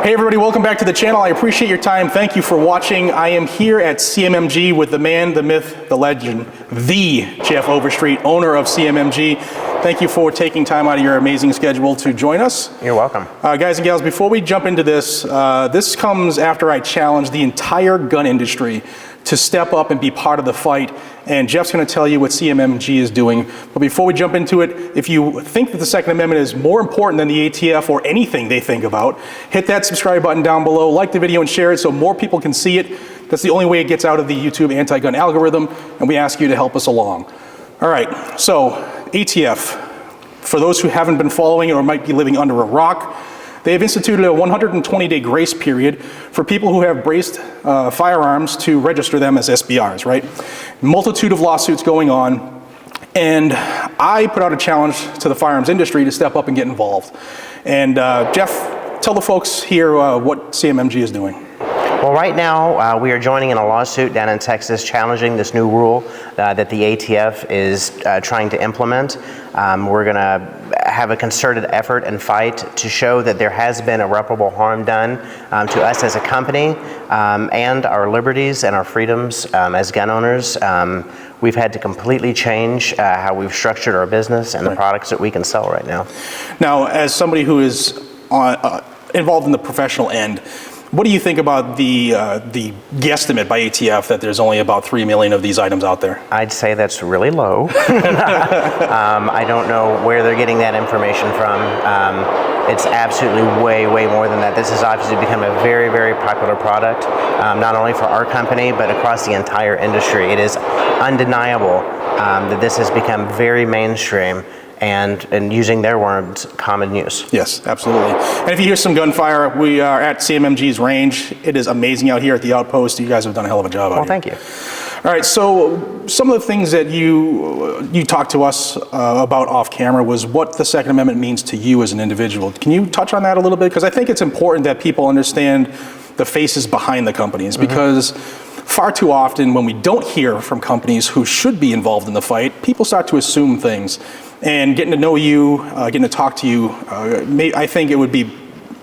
Hey everybody, welcome back to the channel. I appreciate your time. Thank you for watching. I am here at CMMG with the man, the myth, the legend, the Jeff Overstreet, owner of CMMG. Thank you for taking time out of your amazing schedule to join us. You're welcome. Guys and gals, before we jump into this, this comes after I challenged the entire gun industry to step up and be part of the fight. And Jeff's going to tell you what CMMG is doing. But before we jump into it, if you think that the Second Amendment is more important than the ATF or anything they think about, hit that subscribe button down below, like the video and share it so more people can see it. That's the only way it gets out of the YouTube anti-gun algorithm, and we ask you to help us along. All right, so ATF, for those who haven't been following or might be living under a rock, they have instituted a 120-day grace period for people who have braced firearms to register them as SBRs, right? Multitude of lawsuits going on, and I put out a challenge to the firearms industry to step up and get involved. And Jeff, tell the folks here what CMMG is doing. Well, right now we are joining in a lawsuit down in Texas challenging this new rule that the ATF is trying to implement. We're going to have a concerted effort and fight to show that there has been irreparable harm done to us as a company and our liberties and our freedoms as gun owners. We've had to completely change how we've structured our business and the products that we can sell right now. Now, as somebody who is involved in the professional end, what do you think about the guesstimate by ATF that there's only about 3 million of these items out there? I'd say that's really low. I don't know where they're getting that information from. It's absolutely way, way more than that. This has obviously become a very, very popular product, not only for our company, but across the entire industry. It is undeniable that this has become very mainstream. And using their words, common use. Yes, absolutely. And if you hear some gunfire, we are at CMMG's Range. It is amazing out here at the outpost. You guys have done a hell of a job out here. Well, thank you. All right, so some of the things that you talked to us about off camera was what the Second Amendment means to you as an individual. Can you touch on that a little bit? Because I think it's important that people understand the faces behind the companies, because far too often when we don't hear from companies who should be involved in the fight, people start to assume things. And getting to know you, getting to talk to you, I think it would be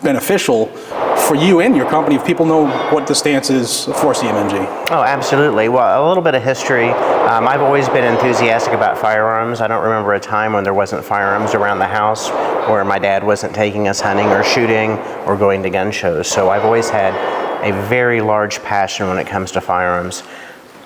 beneficial for you and your company if people know what the stance is for CMMG. Oh, absolutely. Well, a little bit of history. I've always been enthusiastic about firearms. I don't remember a time when there wasn't firearms around the house or my dad wasn't taking us hunting or shooting or going to gun shows. So I've always had a very large passion when it comes to firearms.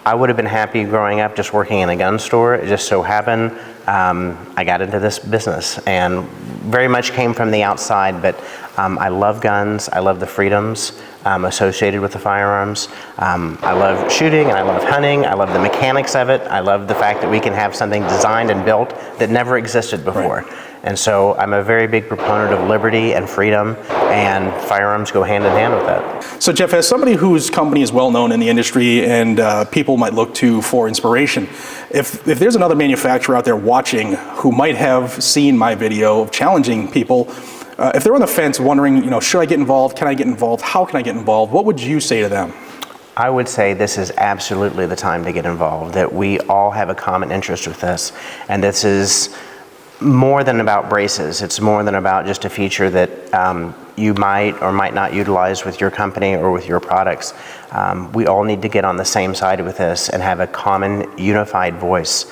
I would have been happy growing up just working in a gun store. It just so happened I got into this business and very much came from the outside, but I love guns. I love the freedoms associated with the firearms. I love shooting and I love hunting. I love the mechanics of it. I love the fact that we can have something designed and built that never existed before. Right. And so I'm a very big proponent of liberty and freedom, and firearms go hand in hand with that. So Jeff, as somebody whose company is well known in the industry and people might look to for inspiration, if there's another manufacturer out there watching who might have seen my video of challenging people, if they're on the fence wondering, should I get involved? Can I get involved? How can I get involved? What would you say to them? I would say this is absolutely the time to get involved, that we all have a common interest with this, and this is more than about braces. It's more than about just a feature that you might or might not utilize with your company or with your products. We all need to get on the same side with this and have a common unified voice.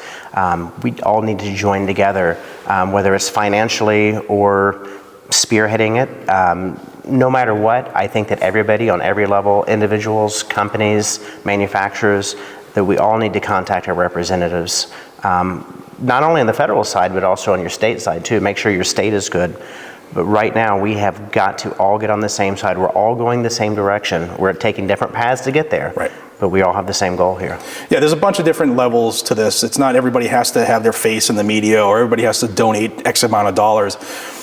We all need to join together, whether it's financially or spearheading it. No matter what, I think that everybody on every level, individuals, companies, manufacturers, that we all need to contact our representatives. Not only on the federal side, but also on your state side too. Make sure your state is good. But right now, we have got to all get on the same side. We're all going the same direction. We're taking different paths to get there. Right. But we all have the same goal here. Yeah, there's a bunch of different levels to this. It's not everybody has to have their face in the media or everybody has to donate X amount of dollars.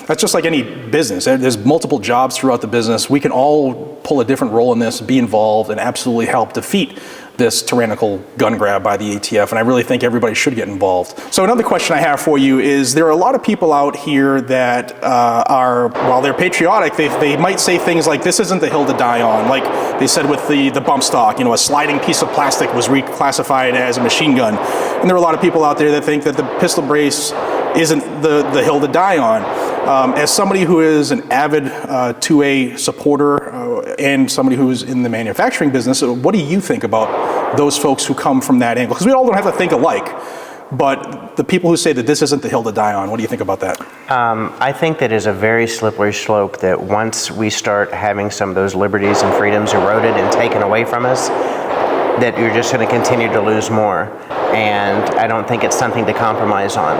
That's just like any business. There's multiple jobs throughout the business. We can all pull a different role in this, be involved, and absolutely help defeat this tyrannical gun grab by the ATF, and I really think everybody should get involved. So another question I have for you is, there are a lot of people out here that while they're patriotic, they might say things like, this isn't the hill to die on. Like they said with the bump stock, a sliding piece of plastic was reclassified as a machine gun. And there are a lot of people out there that think that the pistol brace isn't the hill to die on. As somebody who is an avid 2A supporter and somebody who's in the manufacturing business, what do you think about those folks who come from that angle? Because we all don't have to think alike, but the people who say that this isn't the hill to die on, what do you think about that? I think that is a very slippery slope, that once we start having some of those liberties and freedoms eroded and taken away from us, that you're just going to continue to lose more. And I don't think it's something to compromise on.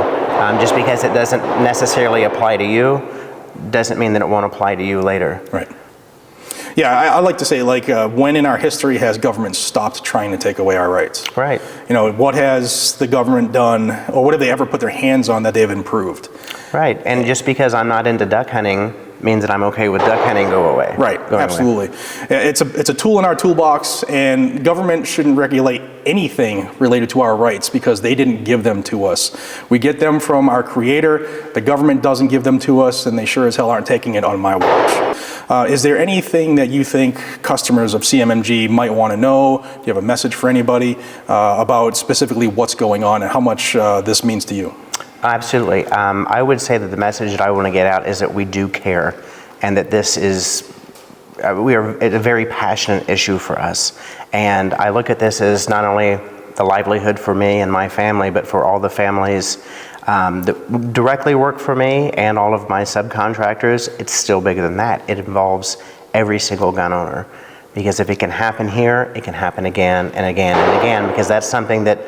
Just because it doesn't necessarily apply to you, doesn't mean that it won't apply to you later. Right. Yeah, I like to say, like, when in our history has government stopped trying to take away our rights? Right. You know, what has the government done, or what have they ever put their hands on that they've improved? Right, and just because I'm not into duck hunting means that I'm okay with duck hunting go away. Right, absolutely. It's a tool in our toolbox, and government shouldn't regulate anything related to our rights because they didn't give them to us. We get them from our creator. The government doesn't give them to us, and they sure as hell aren't taking it on my watch. Is there anything that you think customers of CMMG might want to know? Do you have a message for anybody about specifically what's going on and how much this means to you? Absolutely. I would say that the message that I want to get out is that we do care, and that this is, it's a very passionate issue for us. And I look at this as not only the livelihood for me and my family, but for all the families that directly work for me and all of my subcontractors. It's still bigger than that. It involves every single gun owner. Because if it can happen here, it can happen again and again and again, because that's something that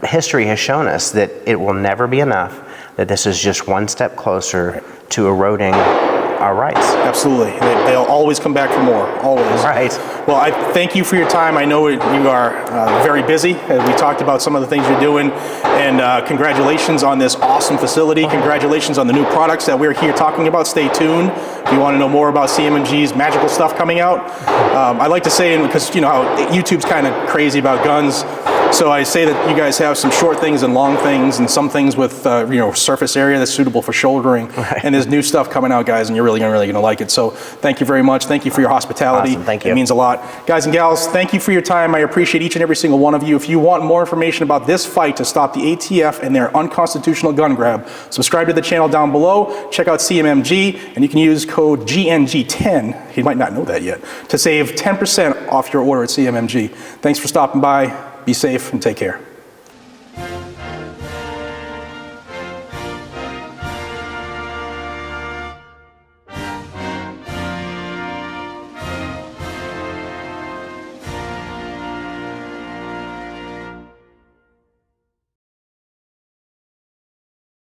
history has shown us, that it will never be enough, that this is just one step closer to eroding our rights. Absolutely. They'll always come back for more, always. Right. Well, I thank you for your time. I know you are very busy. We talked about some of the things you're doing, and congratulations on this awesome facility. Congratulations on the new products that we're here talking about. Stay tuned. If you want to know more about CMMG's magical stuff coming out, I like to say, because you know how YouTube's kind of crazy about guns, so I say that you guys have some short things and long things, and some things with surface area that's suitable for shouldering. Right. And there's new stuff coming out, guys, and you're really going to like it. So thank you very much. Thank you for your hospitality. Awesome. Thank you. It means a lot. Guys and gals, thank you for your time. I appreciate each and every single one of you. If you want more information about this fight to stop the ATF and their unconstitutional gun grab, subscribe to the channel down below. Check out CMMG, and you can use code GNG10, you might not know that yet, to save 10% off your order at CMMG. Thanks for stopping by. Be safe and take care.